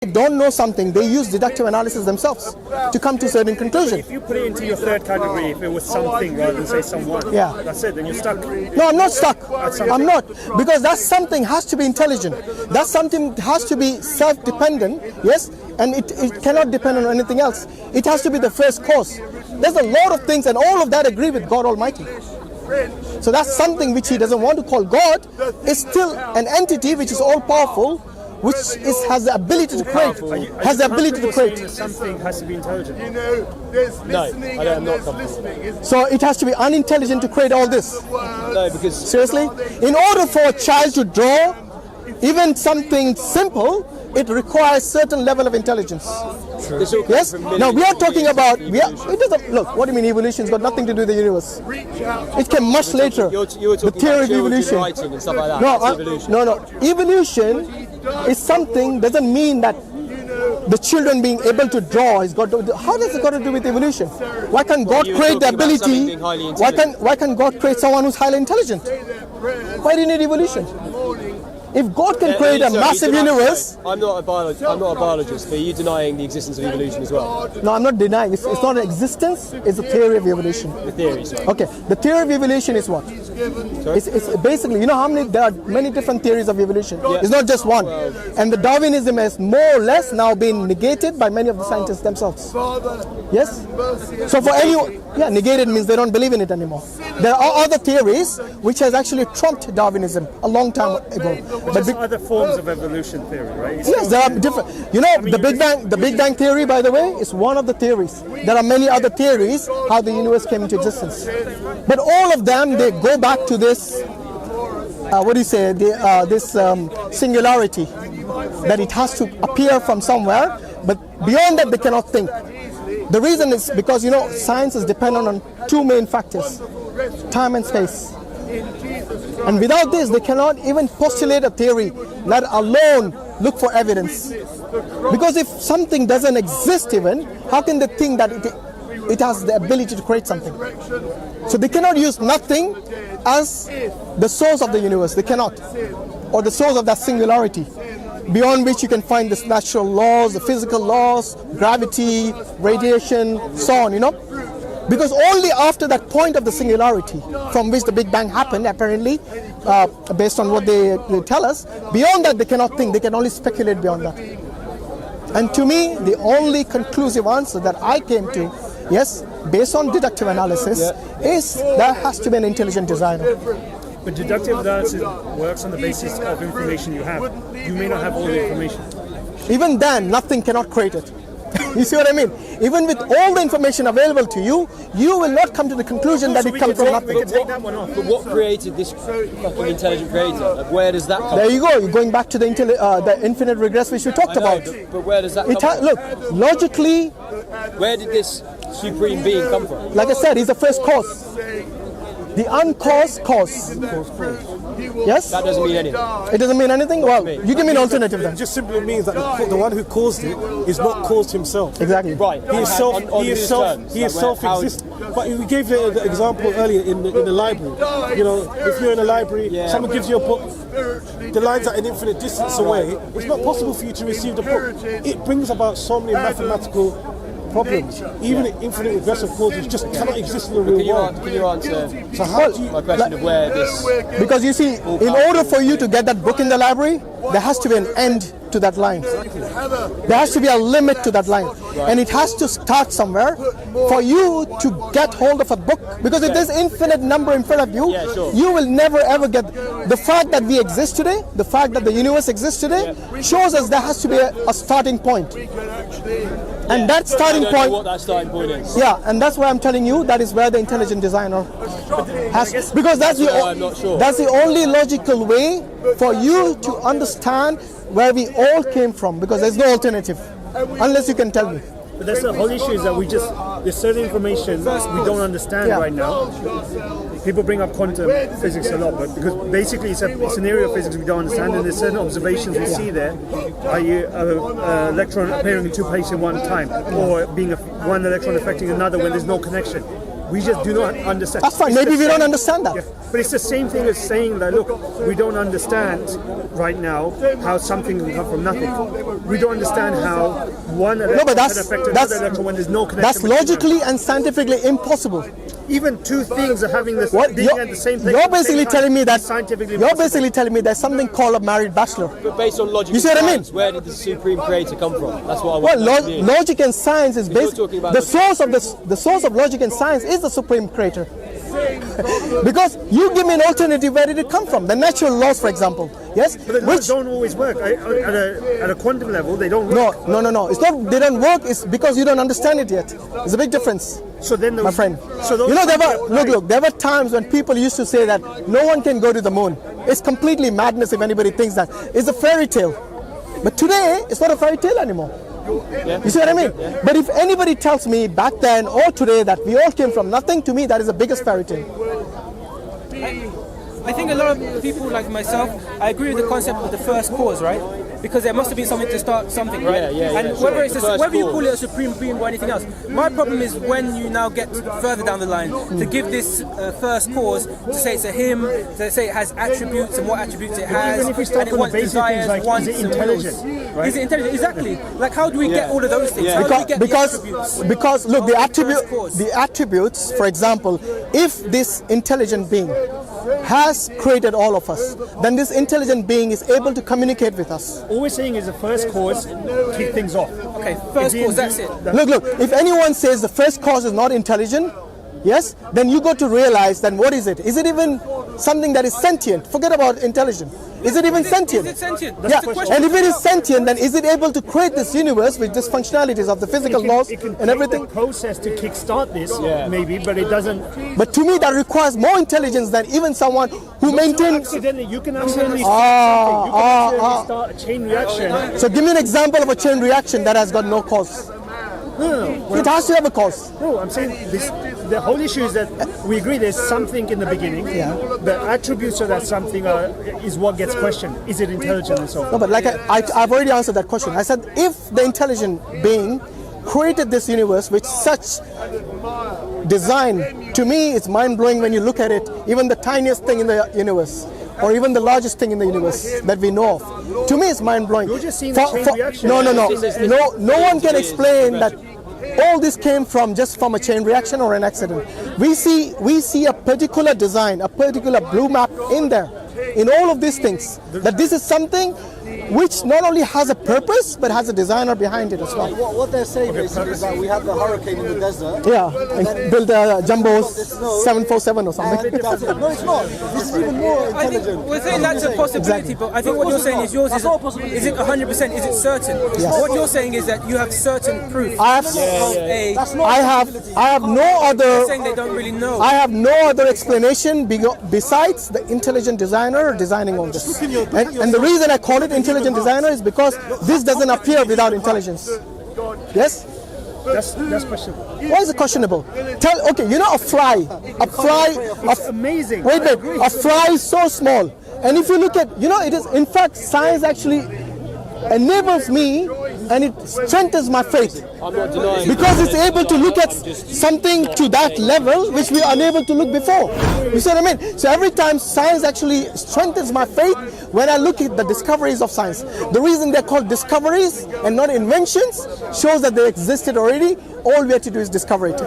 don't know something, they use deductive analysis themselves to come to certain conclusion. If you put it into your third category, if it was something rather than say someone, that's it, then you're stuck. No, I'm not stuck. I'm not. Because that something has to be intelligent. That something has to be self-dependent, yes? And it cannot depend on anything else. It has to be the first cause. There's a lot of things, and all of that agree with God Almighty. So that's something which he doesn't want to call God. It's still an entity which is all-powerful, which has the ability to create. Has the ability to create. Something has to be intelligent. No, I'm not comfortable. So it has to be unintelligent to create all this. No, because seriously, in order for a child to draw even something simple, it requires certain level of intelligence. Yes? Now we are talking about, it doesn't, look, what do you mean evolution's got nothing to do with the universe? It came much later. You were the talking theory about of evolution. writing and stuff like that. No. Evolution is something, doesn't mean that the children being able to draw has got to, how does it got to do with evolution? Why can't God create the ability? Why can't God create someone who's highly intelligent? Why do you need evolution? If God can create a massive universe... I'm not a biologist, but are you denying the existence of evolution as well? No, I'm not denying. It's not an existence, it's a theory of evolution. The theory, sorry. Okay, the theory of evolution is what? It's basically, you know how many, there are many different theories of evolution. Yeah. It's not just one. And the Darwinism has more or less now been negated by many of the scientists themselves. Yes? So for anyone, negated means they don't believe in it anymore. There are other theories which has actually trumped Darwinism a long time ago. But other forms of evolution theory, right? Yes, there are different. You know, the Big Bang theory, by the way, is one of the theories. There are many other theories how the universe came into existence. But all of them, they go back to this, this singularity, that it has to appear from somewhere, but beyond that they cannot think. The reason is because, you know, science is dependent on two main factors, time and space. And without this, they cannot even postulate a theory, let alone look for evidence. Because if something doesn't exist even, how can they think that it has the ability to create something? So they cannot use nothing as the source of the universe. They cannot. Or the source of that singularity, beyond which you can find the natural laws, the physical laws, gravity, radiation, so on, you know. Because only after that point of the singularity, from which the Big Bang happened, apparently, based on what they tell us, beyond that they cannot think, they can only speculate beyond that. And to me, the only conclusive answer that I came to, yes, based on deductive analysis, is there has to be an intelligent designer. But deductive analysis works on the basis of information you have. You may not have all the information. Even then, nothing cannot create it. You see what I mean? Even with all the information available to you, you will not come to the conclusion that it comes from nothing. We can take that one off. But what created this fucking intelligent creator? Like, where does that come from? There you go. You're going back to the infinite regress which we talked about. But where does that come from? Look, logically... Where did this supreme being come from? Like I said, he's the first cause. The uncaused cause. Yes? That doesn't mean anything. It doesn't mean anything? Well, you give me an alternative then. It just simply means that the one who caused it is not caused himself. Exactly. Right. He is self-existent. But we gave the example earlier in the library. You know, if you're in a library, someone gives you a book, the line's at an infinite distance away, it's not possible for you to receive the book. It brings about so many mathematical problems. Even infinite regressive causes just cannot exist in the real world. Can you answer my question of where this... Because you see, in order for you to get that book in the library, there has to be an end to that line. There has to be a limit to that line. And it has to start somewhere for you to get hold of a book. Because if there's infinite number in front of you, you will never ever get... The fact that we exist today, the fact that the universe exists today, shows us there has to be a starting point. And that starting point... I don't know what that starting point is. Yeah, and that's why I'm telling you, that is where the intelligent designer has... Because that's the only logical way for you to understand where we all came from, because there's no alternative, unless you can tell me. But that's the whole issue, is that there's certain information we don't understand right now. People bring up quantum physics a lot, but because basically it's an area of physics we don't understand, and there's certain observations we see there, i.e. an electron appearing in two places at one time, or being one electron affecting another when there's no connection. We just do not understand. That's fine. Maybe we don't understand that. Yeah. But it's the same thing as saying that, look, we don't understand right now how something can come from nothing. We don't understand how one electron can affect another electron when there's no connection. That's logically and scientifically impossible. Even two things are having this being at the same place. You're basically telling me that scientifically you're basically telling me there's something called a married bachelor. But based on logic, you see what I mean? Where did the supreme creator come from? That's what I want. Well, logic and science is basically the source of logic and science is the supreme creator. Because you give me an alternative, where did it come from? The natural laws, for example. Yes, but the laws don't always work. At a quantum level, they don't work. No. It's not they don't work. It's because you don't understand it yet. There's a big difference. So then, my friend, there were times when people used to say that no one can go to the moon. It's completely madness if anybody thinks that. It's a fairy tale. But today, it's not a fairy tale anymore. Yeah. You see what I mean? Yeah. But if anybody tells me back then or today that we all came from nothing, to me that is the biggest fairy tale. I think a lot of people like myself, I agree with the concept of the first cause, right? Because there must have been something to start something, right? And whether it's whether you call it a supreme being or anything else. My problem is when you now get further down the line to give this first cause, to say it's a him, to say it has attributes and what attributes it has, and it wants desires, wants and wills. Right? Is it intelligent? Exactly. Like how do we get all of those things? How do we get the attributes? Because look, the attributes, for example, if this intelligent being has created all of us, then this intelligent being is able to communicate with us. All we're saying is the first cause kick things off. Okay, first cause, that's it. Look, if anyone says the first cause is not intelligent, yes, then you got to realize then what is it? Is it even something that is sentient? Forget about intelligent. Is it even sentient? Is it sentient? Yeah, and if it is sentient, then is it able to create this universe with these functionalities of the physical laws and everything? It can process to kickstart this, maybe, but it doesn't. But to me, that requires more intelligence than even someone who maintains. You can accidentally start a chain reaction. So give me an example of a chain reaction that has got no cause. No. It has to have a cause. No, I'm saying the whole issue is that we agree there's something in the beginning. Yeah. The attributes of that something is what gets questioned. Is it intelligent and so on? No, but like I've already answered that question. I said if the intelligent being created this universe with such design, to me it's mind-blowing when you look at it, even the tiniest thing in the universe, or even the largest thing in the universe that we know of. To me, it's mind-blowing. You're just seeing the chain reaction. No one can explain that all this came from just from a chain reaction or an accident. We see a particular design, a particular blue map in there, in all of these things. That this is something which not only has a purpose but has a designer behind it as well. What they're saying basically is that we had the hurricane in the desert. Yeah, and build a jumbo 747 or something. No, it's not. This is even more intelligent. We're saying that's a possibility, but I think what you're saying is yours is it 100%? Is it certain? Yes. What you're saying is that you have certain proof. I have no other. They're saying they don't really know. I have no other explanation besides the intelligent designer designing all this. And the reason I call it intelligent designer is because this doesn't appear without intelligence. Yes? That's questionable. Why is it questionable? Okay, you know a fly. It's amazing. Wait, a fly is so small. And if you look at, it is, in fact, science actually enables me and it strengthens my faith. I'm not denying because it's able to look at something to that level which we are unable to look before. You see what I mean? So every time science actually strengthens my faith when I look at the discoveries of science. The reason they're called discoveries and not inventions shows that they existed already. All we have to do is discover it.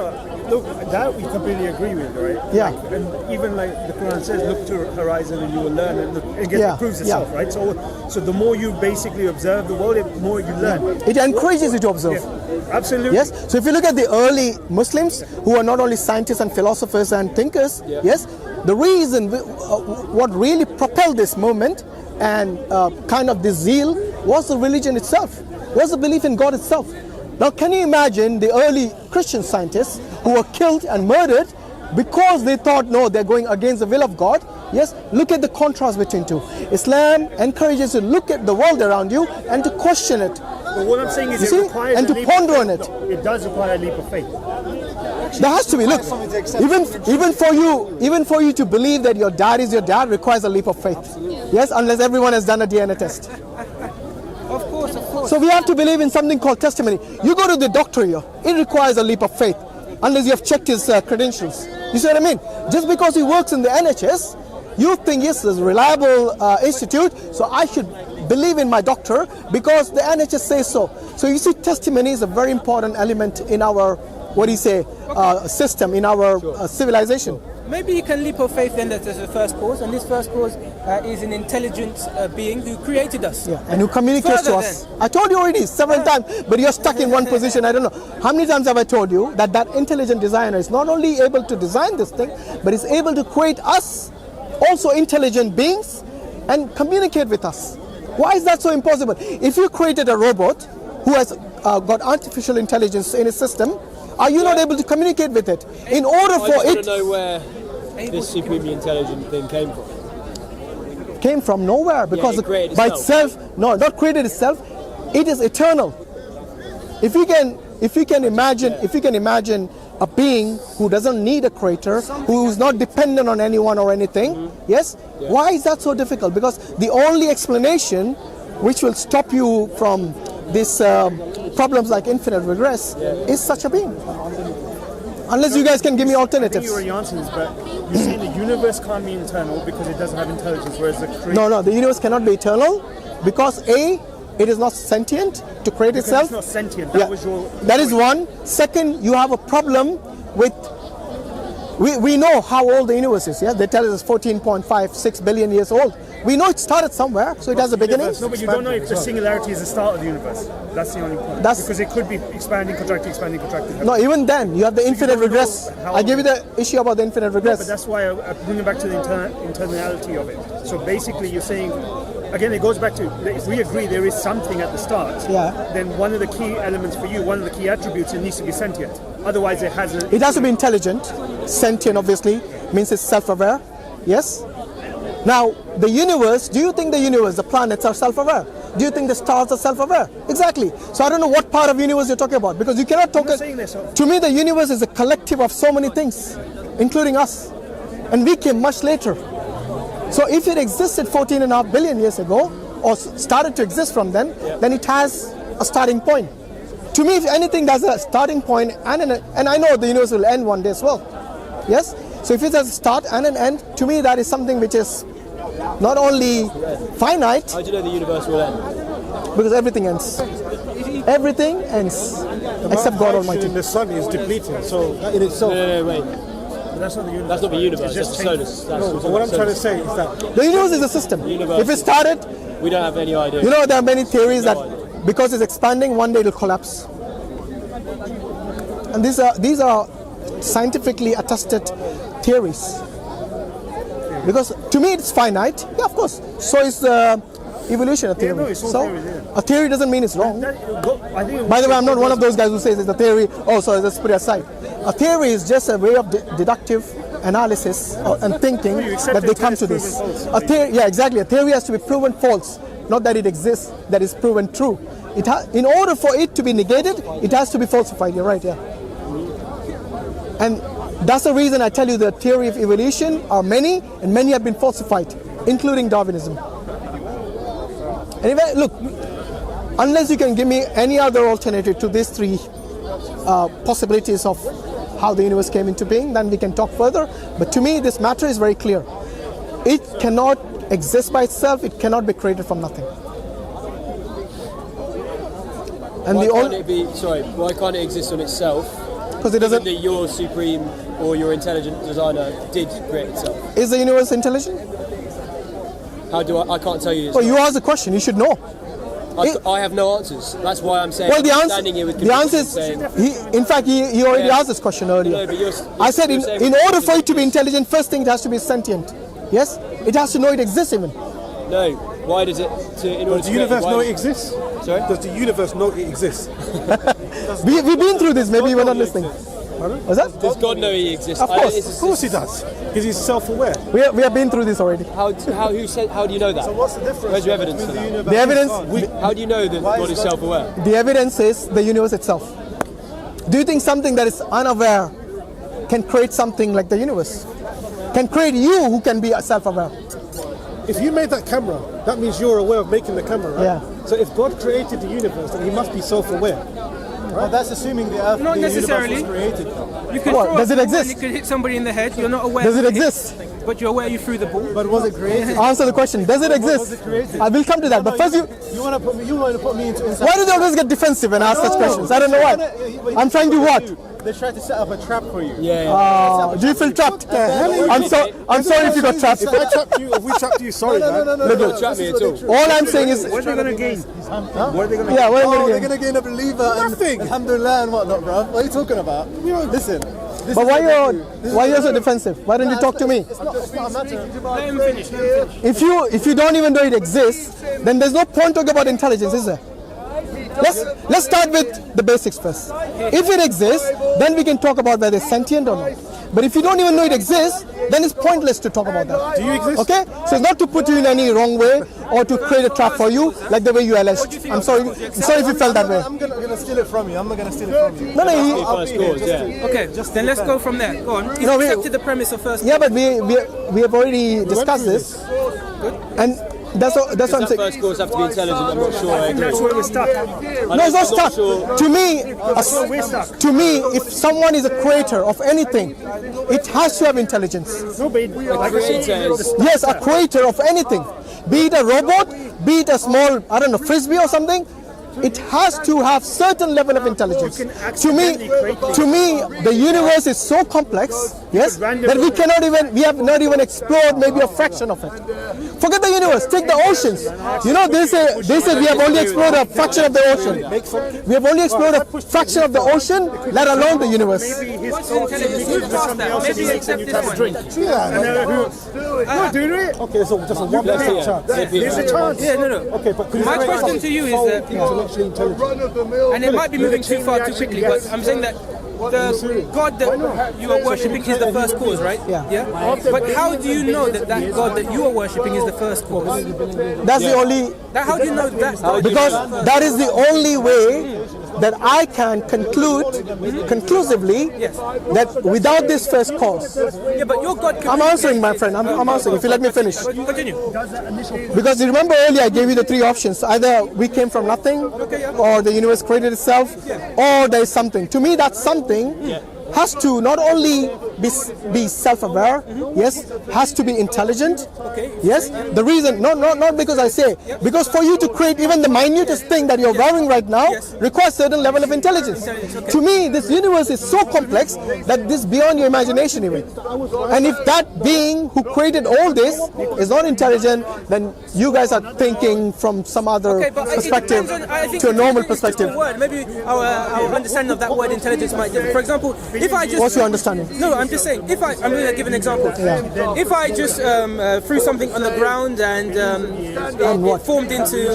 Look, that we completely agree with, right? Yeah. And even like the Quran says, look to the horizon and you will learn, and it proves itself, right? So the more you basically observe the world, the more you learn. It encourages you to observe. Yeah, absolutely. Yes. So if you look at the early Muslims, who are not only scientists and philosophers and thinkers, yes, the reason, what really propelled this movement and kind of this zeal was the religion itself, was the belief in God itself. Now, can you imagine the early Christian scientists who were killed and murdered because they thought, no, they're going against the will of God? Yes, look at the contrast between two. Islam encourages you to look at the world around you and to question it. But what I'm saying is, it requires and to ponder on it. It does require a leap of faith. There has to be. Look, even for you to believe that your dad is your dad requires a leap of faith. Absolutely. Yes, unless everyone has done a DNA test. Of course. So we have to believe in something called testimony. You go to the doctor here, it requires a leap of faith. unless you have checked his credentials. You see what I mean? Just because he works in the NHS, you think yes, it's a reliable institute, so I should believe in my doctor because the NHS says so. So you see, testimony is a very important element in our, system, in our civilization. Maybe you can leap of faith then that there's a first cause, and this first cause is an intelligent being who created us. Yeah, and who communicates to us. I told you already several times, but you're stuck in one position. I don't know. How many times have I told you that that intelligent designer is not only able to design this thing, but is able to create us, also intelligent beings, and communicate with us. Why is that so impossible? If you created a robot who has got artificial intelligence in its system, are you not able to communicate with it? In order for it... I don't know where this supremely intelligent thing came from. Came from nowhere, because it by itself, no, not created itself, it is eternal. If you can imagine a being who doesn't need a creator, who is not dependent on anyone or anything, yes? Yeah. Why is that so difficult? Because the only explanation which will stop you from these problems like infinite regress is such a being. Unless you guys can give me alternatives. I think you already answered this, but you're saying the universe can't be eternal because it doesn't have intelligence, whereas the creation... No, the universe cannot be eternal because A, it is not sentient to create itself. It's not sentient. That was your... That is one. Second, you have a problem with... We know how old the universe is, yeah? They tell us it's 14.56 billion years old. We know it started somewhere, so it has a beginning. No, but you don't know if the singularity is the start of the universe. That's the only point. Because it could be expanding, contracting. No, even then, you have the infinite regress. I gave you the issue about the infinite regress. No, but that's why I bring it back to the internality of it. So basically, you're saying... Again, it goes back to, if we agree there is something at the start, then one of the key elements for you, one of the key attributes, it needs to be sentient. Otherwise, it has a... It has to be intelligent. Sentient, obviously, means it's self-aware. Yes? Now, the universe, do you think the universe, the planets are self-aware? Do you think the stars are self-aware? Exactly. So I don't know what part of universe you're talking about, because you cannot talk... To me, the universe is a collective of so many things, including us. And we came much later. So if it existed 14.5 billion years ago, or started to exist from then it has a starting point. To me, if anything, there's a starting point and I know the universe will end one day as well. Yes? So if it has a start and an end, to me that is something which is not only finite. How do you know the universe will end? Because everything ends. Everything ends. Except God Almighty. The sun is depleting, so that in itself... No, wait. That's not the universe. That's not the universe, that's the solar system. No, but what I'm trying to say is that... The universe is a system. If it started... We don't have any idea. You know, there are many theories that because it's expanding, one day it will collapse. And these are scientifically attested theories. Because to me it's finite. Yeah, of course. So is the evolution a theory. A theory doesn't mean it's wrong. By the way, I'm not one of those guys who says it's a theory. Oh, so let's put it aside. A theory is just a way of deductive analysis and thinking that they come to this. A theory, yeah, exactly. A theory has to be proven false, not that it exists, that is proven true. In order for it to be negated, it has to be falsified. You're right, yeah. And that's the reason I tell you the theory of evolution are many, and many have been falsified, including Darwinism. Anyway, look, unless you can give me any other alternative to these three possibilities of how the universe came into being, then we can talk further. But to me, this matter is very clear. It cannot exist by itself. It cannot be created from nothing. And why can't it exist on itself? Because it doesn't. That your supreme or your intelligent designer did create itself. Is the universe intelligent? How do I can't tell you. Well, you asked the question. You should know. I have no answers. That's why I'm saying. Well, the answer is. In fact, he already asked this question earlier. No, I said in order for it to be intelligent, first thing it has to be sentient. Yes, it has to know it exists even. No. Why does it? Does the universe know it exists? Sorry. Does the universe know it exists? We've been through this. Maybe you were not listening. Was that? Does God know He exists? Of course, he does. Because He's self-aware. We have been through this already. How do you know that? So what's the difference? Where's your evidence for that? The evidence. How do you know that God is self-aware? The evidence is the universe itself. Do you think something that is unaware can create something like the universe? Can create you who can be self-aware? If you made that camera, that means you're aware of making the camera, right? Yeah. So if God created the universe, then He must be self-aware. But that's assuming the Earth, Not the necessarily. universe was created. You can What? throw Does a it ball exist? and you can hit somebody in the head. You're not aware. Does it that hit exist? something, but you're aware you threw the ball. But was it created? Answer the question. Does it exist? it created? I will come to that. But first, You want to put me into inside. why do they always get defensive and ask such questions? I don't know why. I'm trying to what? They tried to set up a trap for you. Do you feel trapped? I'm sorry if you got trapped. If I trapped you, if we trapped you, sorry, man. Don't trap me at all. All I'm saying is, What are they going to gain? What are they going to yeah, what am I Oh, they're gonna going to gain a believer and alhamdulillah and whatnot, bro. What are you talking about? Listen. But why you're so defensive? Why don't you talk to me? It's not a matter. Let him finish. Let him finish. If you don't even know it exists, then there's no point talking about intelligence, is there? Let's start with the basics first. If it exists, then we can talk about whether it's sentient or not. But if you don't even know it exists, then it's pointless to talk about that. Do you exist? Okay? So it's not to put you in any wrong way or to create a trap for you, like the way you alleged. I'm sorry if you felt that way. I'm gonna steal it from you. I'm not gonna steal it from you. No, First cause, yeah. Okay, then let's go from there. Go on. He's No, wait. accepted the premise of first. yeah, but we have already discussed this, and that's what I'm Does that saying. first cause have to be intelligent? I'm not sure. I agree. That's where we're stuck. No, it's not stuck. Sure. To me, if someone is a creator of anything, it has to have intelligence. No, but like I said, Creators. Yes, a creator of anything, be it a robot, be it a small, I don't know, frisbee or something. It has to have certain level of intelligence. To me, the universe is so complex, yes, that we have not even explored maybe a fraction of it. Forget the universe, take the oceans. You know, they say we have only explored a fraction of the ocean. We have only explored a fraction of the ocean, let alone the universe. What's intelligence? Move past that. Maybe you accept this one. no, do it. Okay, so just a 1% chance. There's a chance. Yeah, no. Okay, but could you My say- question to you is that, intellectually intelligent. and it might be moving too far too quickly, but I'm saying that the God that you are worshipping is the first cause, right? Yeah. But how do you know that that God that you are worshipping is the first cause? That's the only, How do you know that? because that is the only way that I can conclusively that without this first cause. Yeah, but your God. I'm answering, my friend. I'm answering. If you let me finish. Continue. Because you remember earlier I gave you the three options. Either we came from nothing, or the universe created itself, or there is something. To me, that something has to not only be self-aware, yes, has to be intelligent, yes. The reason, not because I say, because for you to create even the minutest thing that you're wearing right now requires certain level of intelligence. To me, this universe is so complex that this is beyond your imagination even. And if that being who created all this is not intelligent, then you guys are thinking from some other perspective to a normal perspective. Maybe our understanding of that word intelligence might differ. For example, if I just... What's your understanding? No, I'm just saying, I'm going to give an example. If I just threw something on the ground and it formed into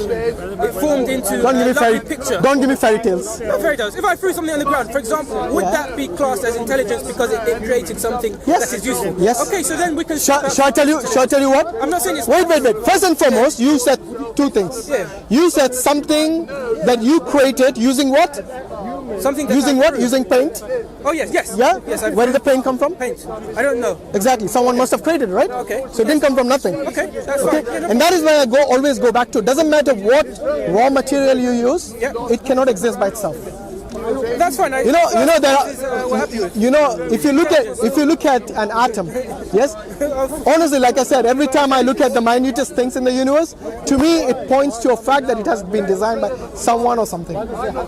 Don't give me a lovely picture. Don't give me fairy tales. Not fairy tales. If I threw something on the ground, for example, would that be classed as intelligence because it created something that is useful? Yes. Okay, so then we can... Shall I tell you what? I'm not saying it's... Wait. First and foremost, you said two things. Yeah. You said something that you created using what? Something that Using what? Using paint? Oh, yes. Yeah? Yes, Where did the paint come from? paint. I don't know. Exactly. Someone must have created it, right? Okay. So it didn't come from nothing. Okay, that's fine. Yeah, no And that is where I always go back to. Doesn't matter what raw material you use, it cannot exist by itself. That's fine. You know there are, we're happy with. you know, if you look at an atom, yes, honestly, like I said, every time I look at the minutest things in the universe, to me it points to a fact that it has been designed by someone or something.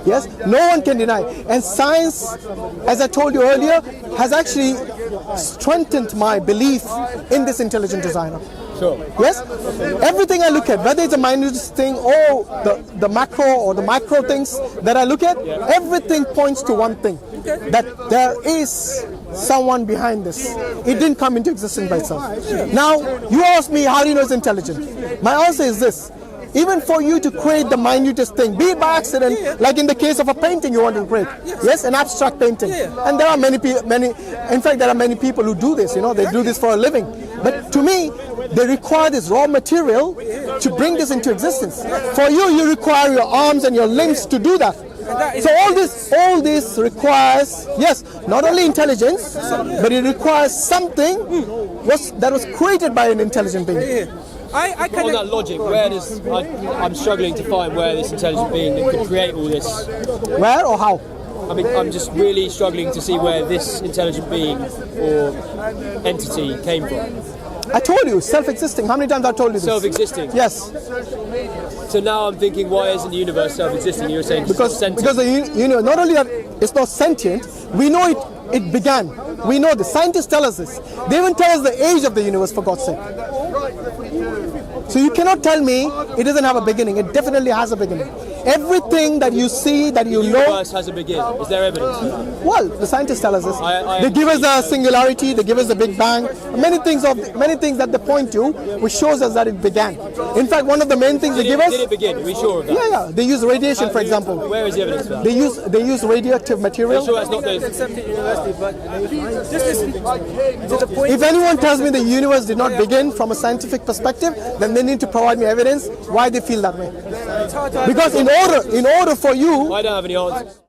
Yes, no one can deny. And science, as I told you earlier, has actually strengthened my belief in this intelligent designer. Sure. Yes, everything I look at, whether it's a minutest thing or the macro or the micro things that I look at, everything points to one thing, that there is someone behind this. It didn't come into existence by itself. Now, you ask me, how do you know it's intelligent? My answer is this. Even for you to create the minutest thing, be it by accident, like in the case of a painting you want to create, yes, an abstract painting. And there are many, in fact, there are many people who do this, they do this for a living. But to me, they require this raw material to bring this into existence. For you require your arms and your limbs to do that. So all this requires, yes, not only intelligence, but it requires something that was created by an intelligent being. I On that logic, I'm struggling to find where this intelligent being that could create all this. Where or how? I mean, I'm just really struggling to see where this intelligent being or entity came from. I told you, self-existing. How many times I told you this? Self-existing? Yes. So now I'm thinking, why isn't the universe self-existing? You were saying because sentient. the universe, not only that it's not sentient, we know it began. We know this. Scientists tell us this. They even tell us the age of the universe, for God's sake. So you cannot tell me it doesn't have a beginning. It definitely has a beginning. Everything that you see, that you know... The universe has a beginning. Is there evidence for that? Well, the scientists tell us this. They give us a singularity, they give us the Big Bang, many things that they point to, which shows us that it began. In fact, one of the main things they give us... Did it begin? Are we sure of that? Yeah. They use radiation, for example. Where is the evidence for that? They use radioactive material. Sure that's not accepted university, but just listen to the point. If anyone tells me the universe did not begin from a scientific perspective, then they need to provide me evidence why they feel that way. Because in order for you... I don't have any answers.